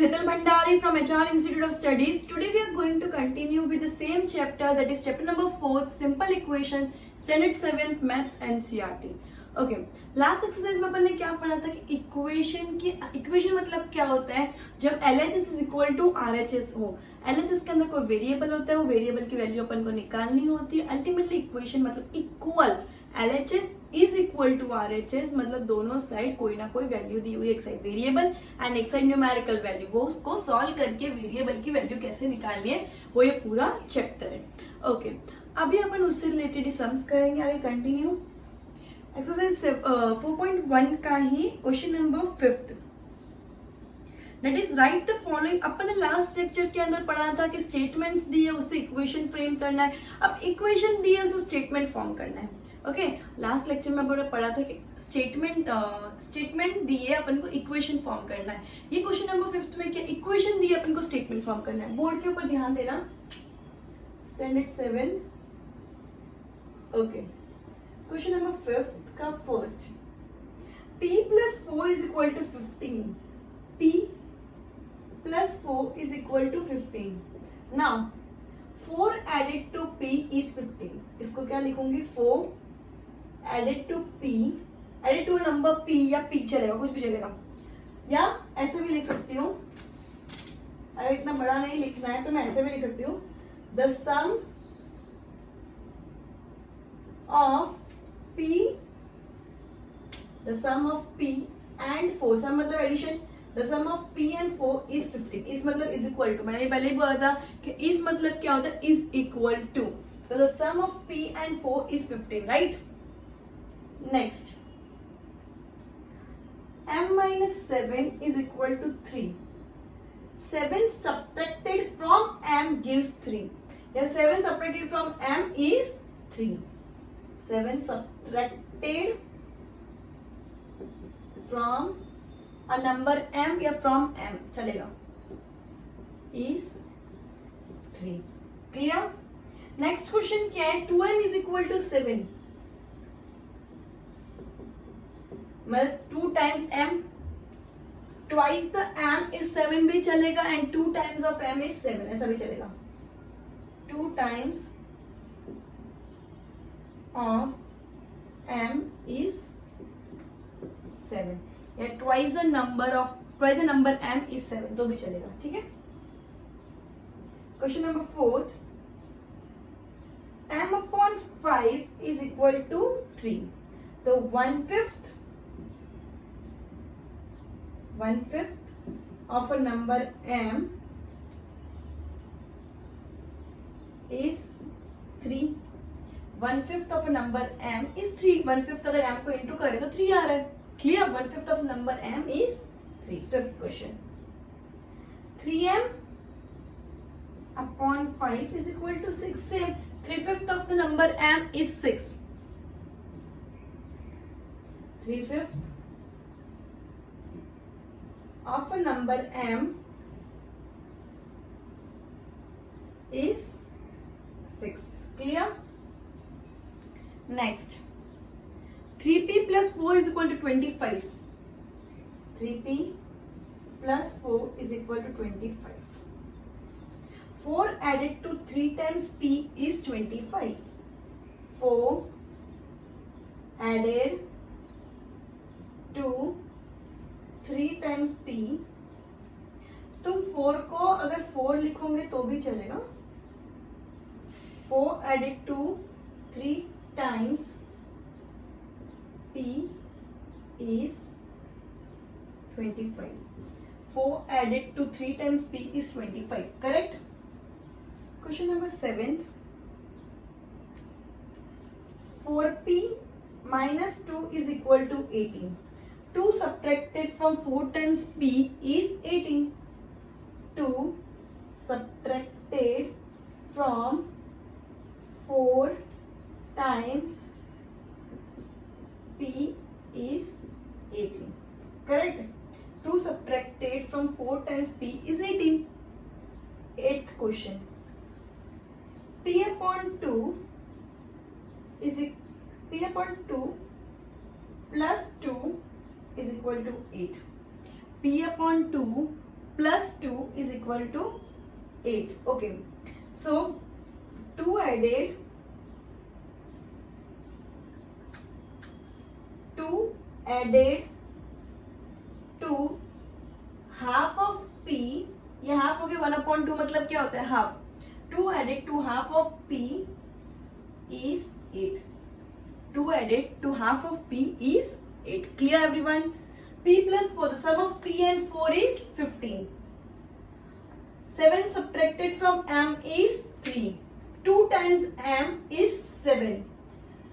is Hital Bhandari from HR Institute of Studies. Today we are going to continue with the same chapter, that is chapter number 4, Simple Equation, Standard 7th Maths NCERT. Okay, last exercise में अपन ने क्या पढ़ा था कि equation मतलब क्या होता है, जब LHS is equal to RHS हो। LHS के अंदर कोई वेरिएबल होता है, वो वेरिएबल की वैल्यू अपन को निकालनी होती है। अल्टीमेटली इक्वेशन मतलब equal, LHS is equal to RHS मतलब दोनों साइड कोई ना कोई वैल्यू दी हुई, एक साइड वेरिएबल एंड एक साइड न्यूमेरिकल वैल्यू, वो उसको सॉल्व करके वेरिएबल की वैल्यू कैसे निकालनी है, वो ये पूरा चैप्टर है। ओके, अभी अपन उससे रिलेटेड ही सम्स करेंगे, आगे कंटिन्यू। एक्सरसाइज 4.1 का ही question number 5th, that is right the following. अपन ने लास्ट लेक्चर के अंदर पढ़ा था कि स्टेटमेंट्स दिए उससे इक्वेशन फ्रेम करना है, अब इक्वेशन दिए उससे स्टेटमेंट फॉर्म करना है। ओके, लास्ट लेक्चर में अपन पढ़ा था कि स्टेटमेंट दिए अपन को इक्वेशन फॉर्म करना है। ये क्वेश्चन नंबर 5th में क्या इक्वेशन दिए अपन को स्टेटमेंट फॉर्म करना है। बोर्ड के ऊपर ध्यान देना, standard 7। Okay, question number 5th का first, p plus 4 is equal to 15. p plus 4 is equal to 15. Now 4 added to p is 15. इसको क्या लिखूंगी, 4 added to p, added to a number p या p चलेगा, कुछ भी चलेगा, या ऐसे भी लिख सकती हूँ। अगर इतना बड़ा नहीं लिखना है तो मैं ऐसे भी लिख सकती हूँ, the sum of p and 4, sum मतलब addition, the sum of p and 4 is 15. इस मतलब is equal to, मैंने पहले ही बोला था कि इस मतलब क्या होता है, is equal to, तो the sum of p and 4 is 15, right? Next, m minus 7 is equal to 3. 7 subtracted from m gives 3. Yeah, 7 subtracted from m is 3. 7 subtracted from a number m या from m चलेगा, is 3. Clear? Next question क्या है, 2m is equal to 7, मतलब 2 times m, twice the m is 7 भी चलेगा and 2 times of m is 7, ऐसा भी चलेगा। 2 times of m is 7 या twice a number m is 7 तो भी चलेगा, ठीक है। Question number 4th, m upon 5 is equal to 3, तो 1/5 of a number m is 3. 1/5 of a number m is 3. 1/5 अगर m को इंटू करें तो 3 आ रहा है। Clear? 1/5 of number m is 3. 5th question, 3m upon 5 is equal to 6. Same, 3/5 of the number m is 6. 3/5 of a number m is 6. Clear? Next, 3p plus 4 is equal to 25. 3p plus 4 is equal to 25. 4 added to 3 times p is 25. 4 added to 3 times p, तुम 4 को अगर 4 लिखोगे तो भी चलेगा। 4 added to 3 times p is 25. 4 added to 3 times p is 25. Correct? Question number 7. 4p minus 2 is equal to 18. 2 subtracted from 4 times p is 18. 2 subtracted from 4 times p is 18. Correct? 2 subtracted from 4 times p is 18. 8th question, p upon 2 plus 2 is equal to 8. p upon 2 plus 2 is equal to 8. Okay, so 2 added 2 half of p, ये half हो गया 1/2 मतलब क्या होता है half. 2 added to half of p is 8. 2 added to half of p is 8. Clear everyone? p plus 4, the sum of p and 4 is 15. 7 subtracted from m is 3. 2 times m is 7.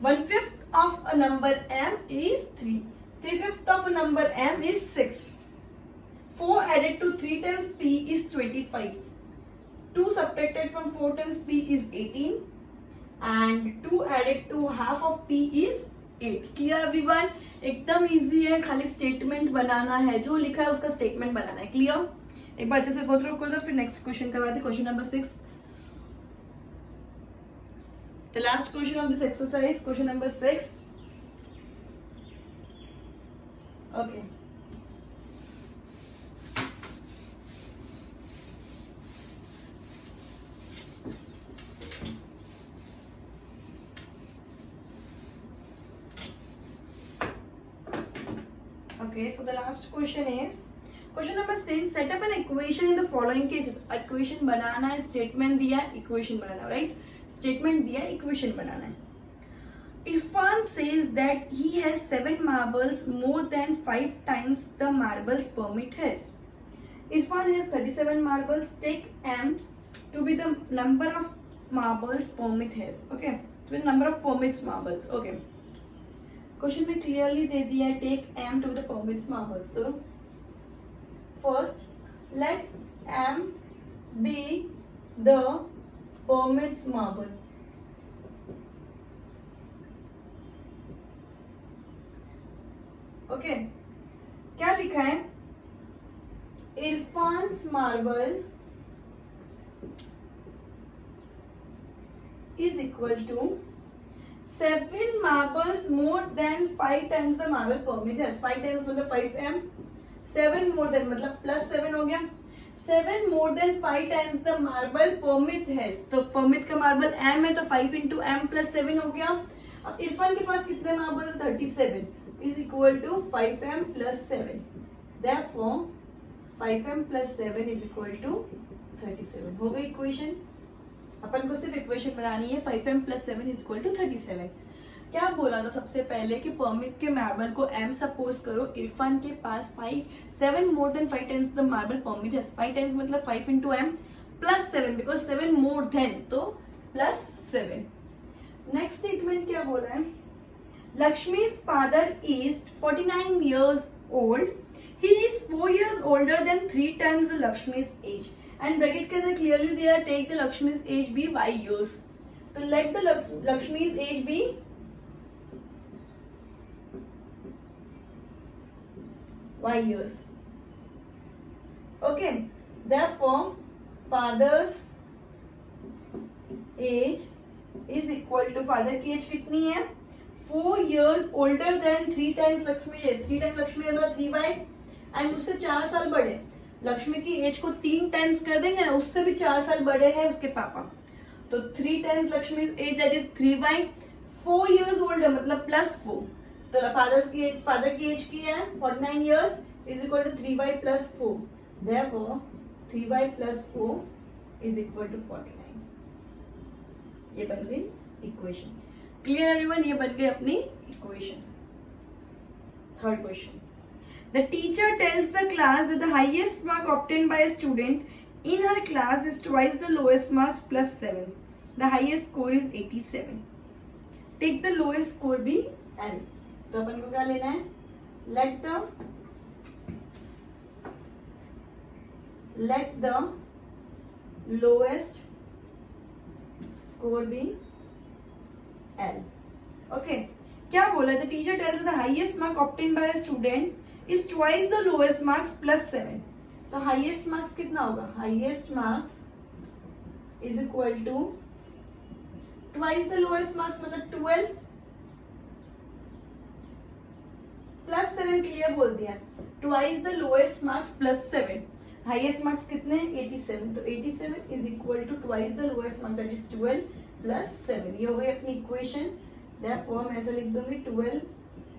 1/5 of a number m is 3. 3/5 of a number m is 6. 4 added to 3 times p is 25. 2 subtracted from 4 times p is 18. And 2 added to half of p is 8. Clear everyone? एकदम easy है, खाली statement बनाना है, जो लिखा है उसका statement बनाना है. Clear? एक बार अच्छे से गो थ्रू कर दो, फिर नेक्स्ट क्वेश्चन करवाते. Question number 6, the last question of this exercise, question number 6. Okay. Okay, so the last question is question number 6. Set up an equation in the following cases. Equation बनाना है, statement दिया है, equation बनाना है, right? Statement दिया है, equation बनाना है. Irfan says that he has 7 marbles more than 5 times the marbles Permit has. Irfan has 37 marbles. Take m to be the number of marbles Permit has. Okay, to be the number of Permit's marbles. Okay. Question में clearly दे दिया है take m to the Parmit's marble. तो first let m be the Parmit's marble. Okay, क्या लिखा है? Irfan's marble is equal to 7 marbles more than 5 times the marble permit has. 5 times मतलब 5m. 7 more than मतलब plus 7 हो गया. 7 more than 5 times the marble permit has. तो permit का marble m है, तो 5 into m plus 7 हो गया. अब इरफान के पास कितने marble? 37 is equal to 5m plus 7. Therefore 5m plus 7 is equal to 37. हो गई इक्वेशन. अपन को सिर्फ इक्वेशन बनानी है. 5m plus 7 is equal to 37. क्या बोला था सबसे पहले कि परमिट के मार्बल को m सपोज करो. इरफान के पास 7 more than 5 times the marble permit has. 5 times मतलब 5 into m plus 7 because 7 more than, तो plus 7. नेक्स्ट स्टेटमेंट क्या बोला है? Lakshmi's father is 49 years old. He is 4 years older than 3 times the Lakshmi's age. And bracket के अंदर clearly दिया है take the Lakshmi's age be y years. तो let the Lakshmi's age be y years. Okay, therefore father's age is equal to, father की as कितनी है? 4 years older than 3 times Lakshmi. 3 times Lakshmi है 3y and उससे 4 साल बड़े. लक्ष्मी की एज को 3 टाइम्स कर देंगे ना, उससे भी 4 साल बड़े हैं उसके पापा. तो 3 times Lakshmi age that is 3y. 4 years older मतलब प्लस 4. तो फादर की एज की है 49 years is equal to 3y plus 4. Therefore 3y plus 4 is equal to 49. ये बन गई इक्वेशन. Clear everyone? ये बन गई अपनी equation. Third question. The teacher tells the class that the highest mark obtained by a student in her class is twice the lowest marks plus 7. The highest score is 87. Take the lowest score be L. तो अपन को क्या लेना है? Let the lowest score be L. Okay. क्या बोला? The teacher tells the highest mark obtained by a student is twice the lowest marks plus 7. तो highest marks कितना होगा? highest marks is equal to twice the lowest marks मतलब 12 plus 7. Clear बोल दिया. twice the lowest marks plus 7. Highest marks कितने हैं 87, तो 87 is equal to twice the lowest marks that is 12 plus 7. ये हो गई अपनी इक्वेशन. देयरफॉर मैं ऐसा लिख दूंगी 12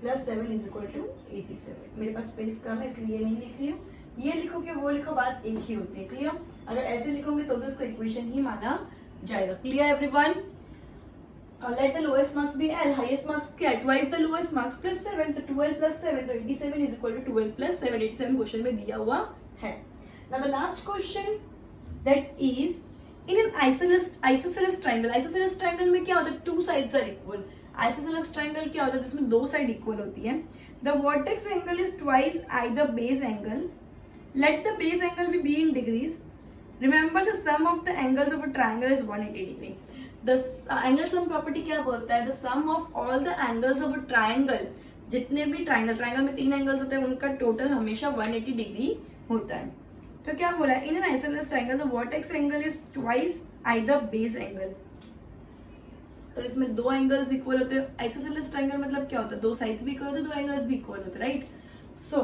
प्लस 7 इज इक्वल टू 87. मेरे पास स्पेस कम है इसलिए ये नहीं लिख रही हूँ. ये लिखो कि वो लिखो, बात एक ही होती है. क्लियर? अगर ऐसे लिखोगे तो भी उसको इक्वेशन ही माना जाएगा. Clear everyone? Let the lowest marks be L. Highest marks क्या है? Twice the lowest marks plus 7, तो 12 प्लस 7 तो 87 is equal to 12 plus 7. 87 question में दिया हुआ है. Now the last question that is in an isosceles triangle. Isosceles triangle में क्या होता है? Two sides are equal. Isosceles triangle क्या होता है? जिसमें दो साइड इक्वल होती है. The vertex angle is twice either base angle. Let the base angle be in degrees. Remember the sum of the angles of a triangle is 180 degree. The angle sum property क्या बोलता है? The sum of all the angles of a triangle. जितने भी triangle में 3 angles होते हैं उनका total हमेशा 180 डिग्री होता है. तो क्या बोला है? इन an isosceles triangle the vertex angle is twice either base angle. तो इसमें दो एंगल्स इक्वल होते हैं. आइसोसेलेस ट्रायंगल मतलब क्या होता है? दो साइड्स भी इक्वल होते हैं, दो एंगल्स भी इक्वल होते हैं, right? So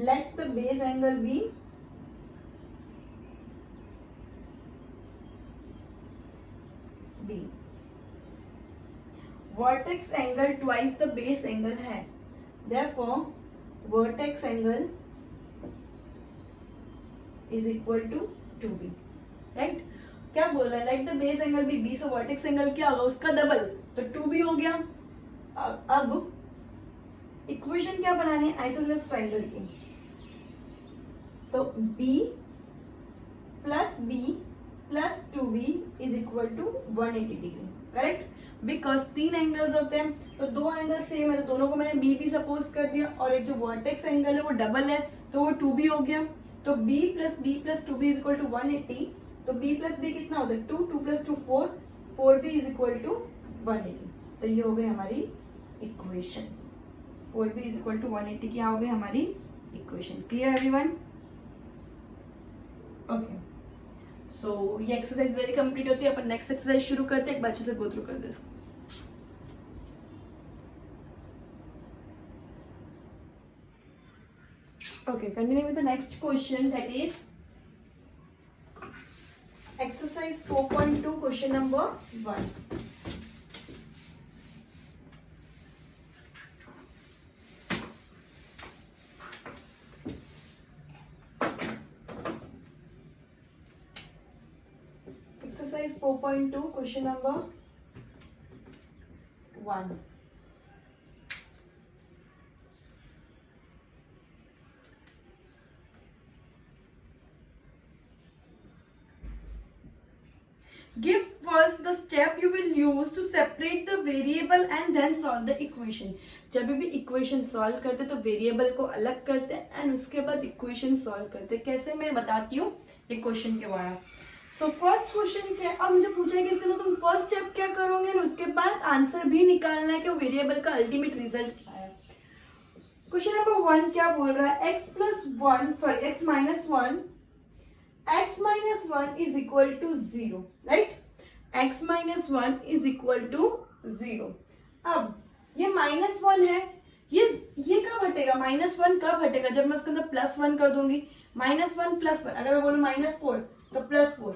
let the base angle be B. Vertex angle twice the base angle है. Therefore, vertex angle is equal to 2B. Right? क्या बोल रहा है? Let the base angle be B. So vertex angle क्या होगा? उसका double, तो 2B हो गया. अब इक्वेशन क्या बनानी है आइसोसेलेस ट्रायंगल की? तो B plus B plus 2B is equal to 180 degree. Correct? Because 3 angles होते हैं तो दो एंगल सेम है, तो दोनों को मैंने B सपोज कर दिया, और एक जो वर्टेक्स एंगल है वो डबल है तो वो 2B हो गया. तो B plus 2B is equal to 180. तो B प्लस B कितना होता है? 2 plus 2 4. 4B is equal to 180. तो ये हो गई हमारी equation. 4B is equal to 180 क्या हो गई हमारी इक्वेशन. Clear everyone? ओके. सो ये एक्सरसाइज वेरी कंप्लीट होती है. अपन नेक्स्ट एक्सरसाइज शुरू करते हैं. एक बच्चे से गो थ्रू कर दो इसको. Okay, continue with the next question that is exercise 4.2 question number 1. Exercise 4.2 question number 1. Give first the step you will use to separate the variable and then solve the equation. जब भी equation solve करते तो variable को अलग करते हैं and उसके बाद इक्वेशन सॉल्व करते. कैसे मैं बताती हूँ ये क्वेश्चन के बारे में. सो फर्स्ट क्वेश्चन क्या है? अब मुझे पूछा है कि इसके अंदर तुम फर्स्ट स्टेप क्या करोगे और उसके बाद आंसर भी निकालना है कि वो वेरिएबल का अल्टीमेट रिजल्ट क्या है. क्वेश्चन नंबर 1 क्या बोल रहा है? x minus 1 is equal to 0. राइट? x minus 1 is equal to 0. अब ये -1 है, ये कब हटेगा? -1 कब हटेगा? जब मैं उसके अंदर +1 कर दूंगी. -1 +1, अगर मैं बोलूँ -4 तो +4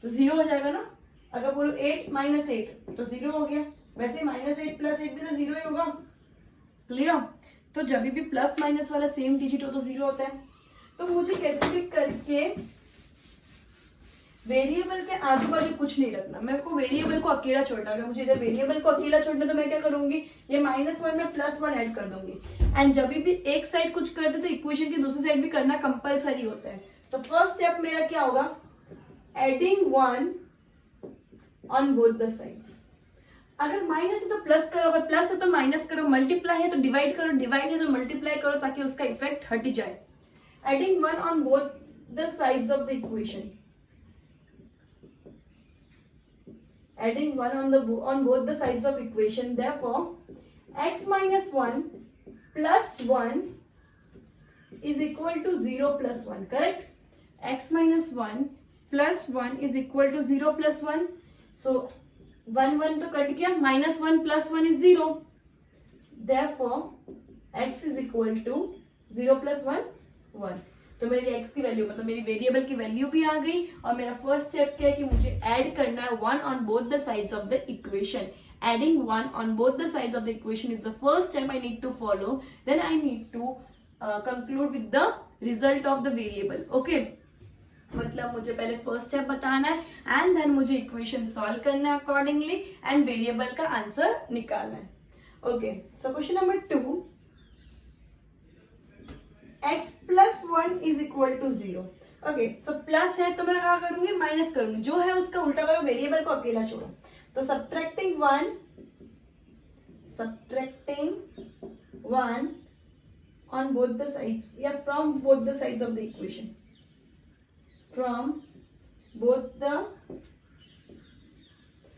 तो 0 हो जाएगा ना. अगर बोलो 8 -8 तो 0 हो गया. वैसे -8 + 8 भी तो 0 ही होगा. क्लियर? तो जब भी प्लस माइनस वाला सेम डिजिट हो तो 0 होता है. तो मुझे कैसे भी करके वेरिएबल के आजू बाजू कुछ नहीं रखना. मेरे को वेरिएबल को अकेला छोड़ना है. मुझे इधर वेरिएबल को अकेला छोड़ना तो मैं क्या करूंगी? ये -1 में +1 ऐड कर दूंगी. एंड जब भी एक साइड कुछ करते तो इक्वेशन की दूसरी साइड भी करना कंपलसरी होता है. तो फर्स्ट स्टेप मेरा क्या होगा? Adding 1 on both the sides. अगर माइनस है तो प्लस करो, अगर प्लस है तो माइनस करो, मल्टीप्लाई है तो डिवाइड करो, डिवाइड है तो मल्टीप्लाई करो ताकि उसका इफेक्ट हट जाए. Adding 1 on both the sides of the equation. Adding 1 on both the sides of equation. Therefore, x minus 1 plus 1 is equal to 0 plus 1. Correct? X minus 1 plus 1 is equal to 0 plus 1. So 1 तो cut गया. -1 plus 1 is 0. Therefore, x is equal to 0 plus 1 1. तो मेरी x की value मतलब मेरी variable की value भी आ गई, और मेरा फर्स्ट स्टेप क्या है कि मुझे ऐड करना है 1 on both the sides of the equation. Adding 1 on both the sides of the equation is the first step I need to follow. Then I need to conclude with the result of the variable. Okay. मतलब मुझे पहले first step बताना है and then मुझे equation solve करना है accordingly and variable का answer निकालना है. Okay, so question number 2, x plus 1 is equal to 0. Okay, so plus है तो मैं क्या करूंगी, माइनस करूंगी, जो है उसका उल्टा करो, वेरिएबल को अकेला छोड़ो. तो subtracting 1 on both the sides, या from both the sides of the equation, from both the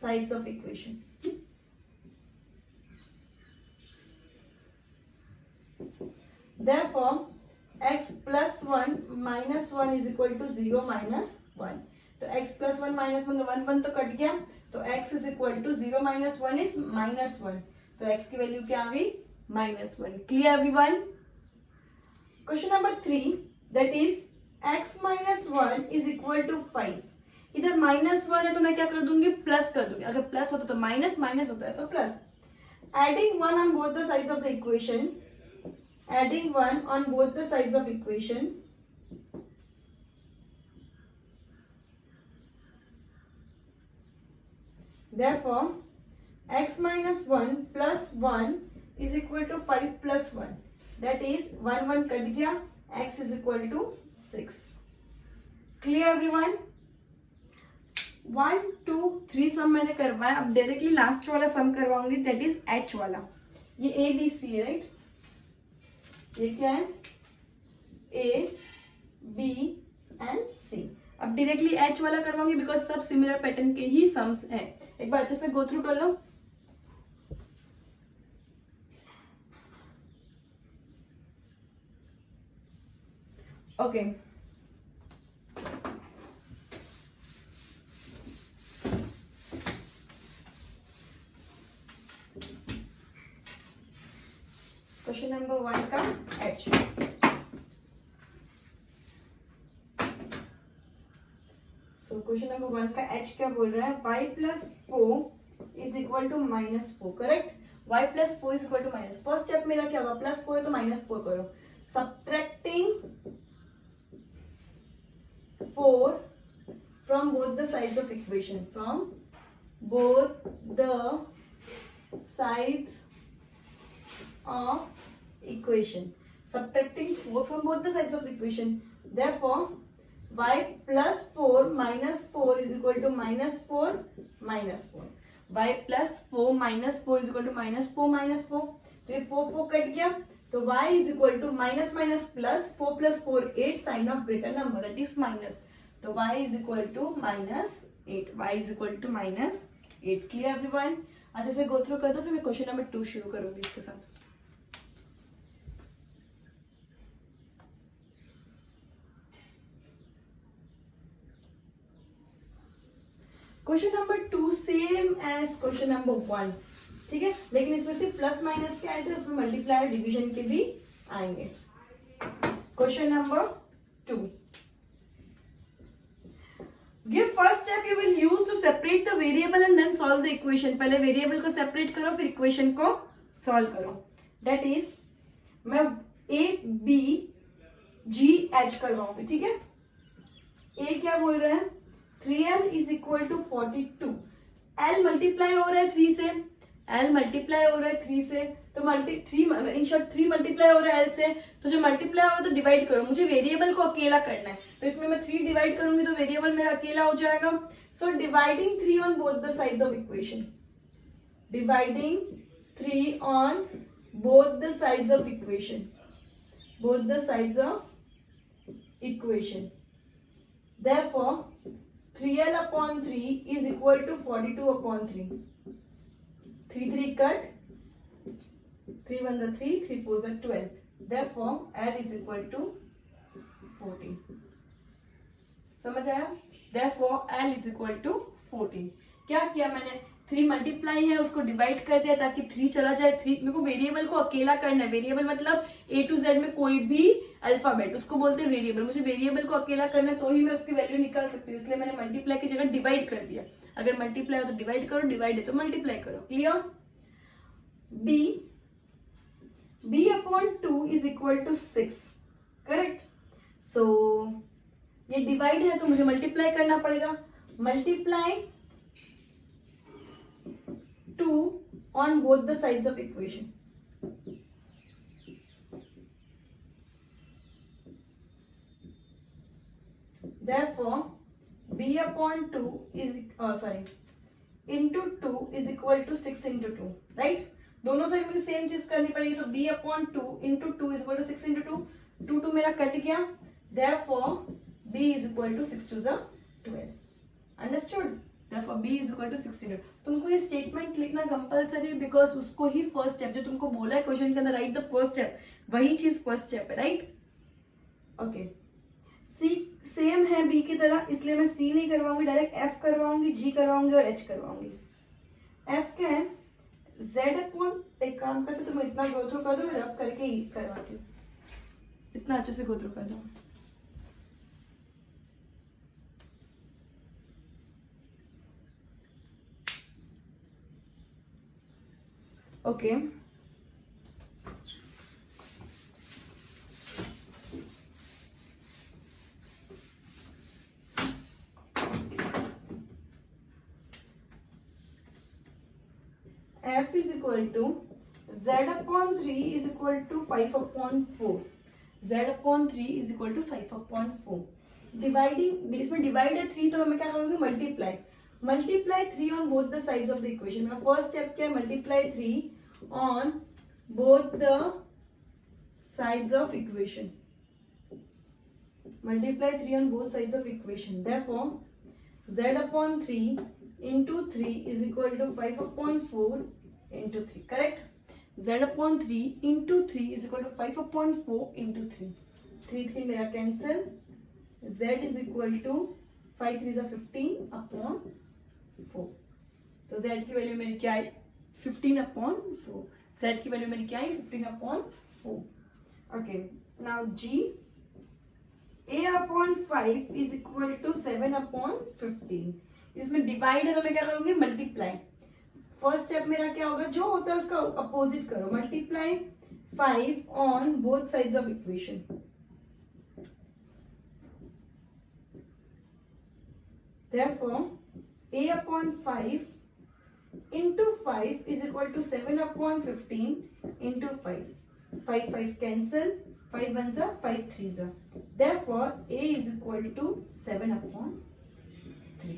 sides of equation. Therefore x plus 1 minus 1 is equal to 0 minus 1. तो x plus 1 minus 1 1 तो कट गया, तो x is equal to 0 minus 1 is minus 1. तो x की value क्या आ गई, -1. Clear everyone? Question number 3, that is x minus 1 is equal to 5. इधर -1 है तो मैं क्या कर दूंगी, प्लस कर दूंगी. अगर प्लस होता तो माइनस, माइनस होता है तो plus. Adding 1 on both the sides of the equation, adding 1 on both the sides of equation, therefore x minus 1 plus 1 is equal to 5 plus 1, that is 1 cut गया, x is equal to 6. Clear everyone? 1 2 3 सम मैंने करवाया, अब directly last वाला सम करवाऊंगी, that is h वाला. ये a b c है, right? ये क्या है, a b एंड c. अब डायरेक्टली h वाला करवाऊंगी बिकॉज सब सिमिलर पैटर्न के ही सम्स हैं. एक बार अच्छे से गो थ्रू कर लो. ओके, क्वेश्चन नंबर 1 का h. सो क्वेश्चन नंबर 1 का h क्या बोल रहा है, y plus 4 is equal to -4. Correct? y plus 4 is equal to minus. First step मेरा क्या होगा, प्लस 4 है तो -4 करो. Subtracting 4 from both the sides of equation, from both the sides of equation, subtracting 4 from both the sides of the equation. Therefore y plus 4 minus 4 is equal to -4 minus 4. y plus 4 minus 4 is equal to -4 minus 4. तो ये 4 cut गया, तो y is equal to minus minus plus 4 plus 4 8, sign of greater number, that is minus. तो y is equal to -8. y is equal to -8. Clear everyone? अच्छे से go through कर दो, फिर मैं क्वेश्चन नंबर 2 शुरू करूंगी इसके साथ. Question number 2 same as question number 1, ठीक है, लेकिन इसमें सिर्फ प्लस माइनस के आए थे, उसमें मल्टीप्लाई डिवीजन के भी आएंगे. Question number 2, give first step you will use to separate the variable and then solve the equation. पहले वेरिएबल को सेपरेट करो, फिर इक्वेशन को सॉल्व करो. दैट इज मैं a b g h करवाऊंगी, ठीक है. a क्या बोल रहे हैं, 3l is equal to 42. l multiply हो रहा है 3 से, l मल्टीप्लाई हो रहा है 3 से, तो इन शॉर्ट 3 मल्टीप्लाई हो रहा है l से, तो जो मल्टीप्लाई होगा तो डिवाइड करो. मुझे वेरिएबल को अकेला करना है, तो इसमें मैं 3 डिवाइड करूंगी तो वेरिएबल मेरा अकेला हो जाएगा. So dividing 3 on both the sides of equation, dividing 3 on both the sides of equation, both the sides of equation. Therefore 3l upon 3 is equal to 42 upon 3. 3 cut, 3 1 the 3, 3 4 the 12. Therefore l is equal to 14. समझ आया? Therefore l is equal to 14. क्या किया मैंने, 3 multiply है उसको divide कर दिया ताकि 3 चला जाए। 3 मेरे को वेरिएबल को अकेला करना है, वेरिएबल मतलब A to Z में कोई भी अल्फाबेट, उसको बोलते हैं वेरिएबल। मुझे वेरिएबल को अकेला करना है तो ही मैं उसकी वैल्यू निकाल सकती हूँ, इसलिए मैंने मल्टीप्लाई की जगह डिवाइड कर दिया। अगर मल्टीप्लाई हो तो डिवाइड करो, डिवाइड है तो मल्टीप्लाई करो। Clear? b upon 2 is equal to 6, correct. So ये डिवाइड है तो मुझे मल्टीप्लाई करना पड़ेगा। Multiply 2 on both the sides of equation. Therefore, b upon 2 is into 2 is equal to 6 into 2, right? दोनों साइड मुझे सेम चीज करनी पड़ेगी, तो b upon 2 into 2 is equal to 6 into 2. 2 मेरा कट गया, therefore b is equal to 6 to the 12. Understood? Therefore b is equal to 16. तुमको ये स्टेटमेंट लिखना कंपलसरी, बिकॉज उसको ही फर्स्ट स्टेप जो तुमको बोला है क्वेश्चन के अंदर, राइट द फर्स्ट स्टेप, वही चीज फर्स्ट स्टेप है, राइट? ओके, सी सेम है b की तरह, इसलिए मैं c नहीं करवाऊंगी, डायरेक्ट f करवाऊंगी, g करवाऊंगी और h करवाऊंगी। f can z upon, एक काम करते तुम इतना गो थ्रू कर दो, मैं रब करके ही करवाती हूँ, इतना अच्छे से गो थ्रू कर दो। Okay, f is equal to z upon 3 is equal to 5 upon 4. z upon 3 is equal to 5 upon 4. Dividing, इसमें डिवाइड है 3 तो मैं क्या करूँगी, multiply 3 on both the sides of the equation. मेरा फर्स्ट स्टेप क्या है, multiply 3 on both the sides of equation. Multiply 3 on both sides of equation. Therefore, z upon 3 into 3 is equal to 5 upon 4 into 3. Correct? z upon 3 into 3 is equal to 5 upon 4 into 3. 3 मेरा cancel, z is equal to 5 3 is 15 upon 4. तो z की value मेरी क्या आई, 15 upon 4. z की value मेरी क्या आई, 15 upon 4. Okay, now g, a upon 5 is equal to 7 upon 15. इसमें divide है तो मैं क्या करूंगी, मल्टीप्लाई। फर्स्ट स्टेप मेरा क्या होगा, जो होता है उसका अपोजिट करो, multiply 5 on both sides of equation. Therefore, a upon 5 into 5 is equal to 7 upon 15 into 5. 5 cancel, 5 ones are 5 threes are. Therefore, a is equal to 7 upon 3.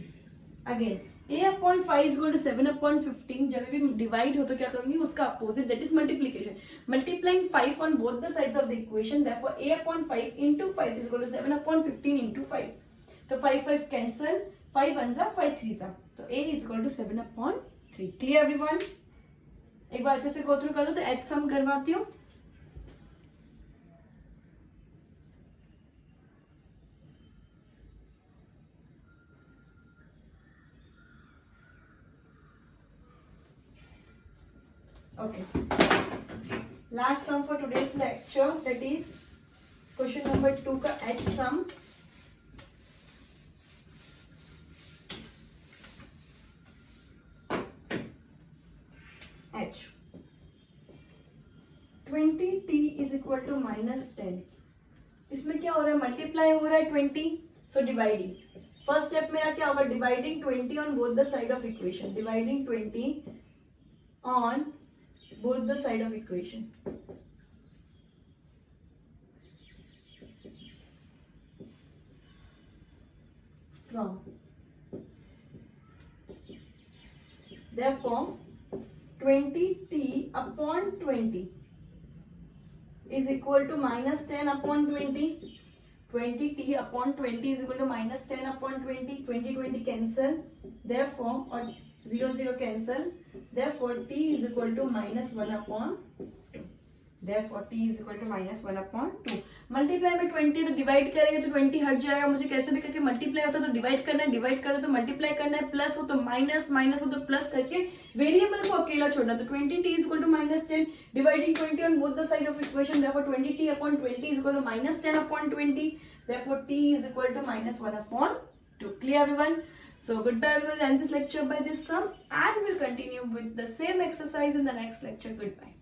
Again, a upon 5 is equal to 7 upon 15. जब भी divide हो तो क्या करूंगी, उसका opposite, that is multiplication. Multiplying 5 on both the sides of the equation. Therefore, a upon 5 into 5 is equal to 7 upon 15 into 5. तो 5 cancel, 5 ones are 5 threes are. तो a is equal to 7 upon 3. Clear everyone? एक बार अच्छे से go through कर दो, तो H सम करवाती हूँ। Okay. Last sum for today's lecture, that is question number 2 का H sum. H 20t is equal to -10. इसमें क्या हो रहा है, मल्टीप्लाई हो रहा है 20, सो डिवाइडिंग। फर्स्ट स्टेप मेरा क्या होगा, dividing 20 on both the side of equation. Dividing 20 on both the side of equation. From, therefore 20t upon 20 is equal to -10 upon 20. 20t upon 20 is equal to -10 upon 20. 20 cancel, therefore, or 0 cancel, therefore t is equal to -1 upon 2. Therefore t is equal to -1 upon 2. Multiply में 20 तो divide करेंगे तो 20 हट जाएगा, मुझे कैसे भी करके मल्टीप्लाई होता है तो डिवाइड करना है, डिवाइड करना है तो मल्टीप्लाई करना है, प्लस हो तो माइनस, माइनस हो तो प्लस करके वेरिएबल को अकेला छोड़ना। तो 20t is equal to -10, dividing 20 on both the side of equation, therefore 20t upon 20 is equal to -10 upon 20, therefore t is equal to -1 upon 2. Clear everyone? So goodbye everyone, we'll end this lecture by this sum and we'll continue with the same exercise in the next lecture. Goodbye.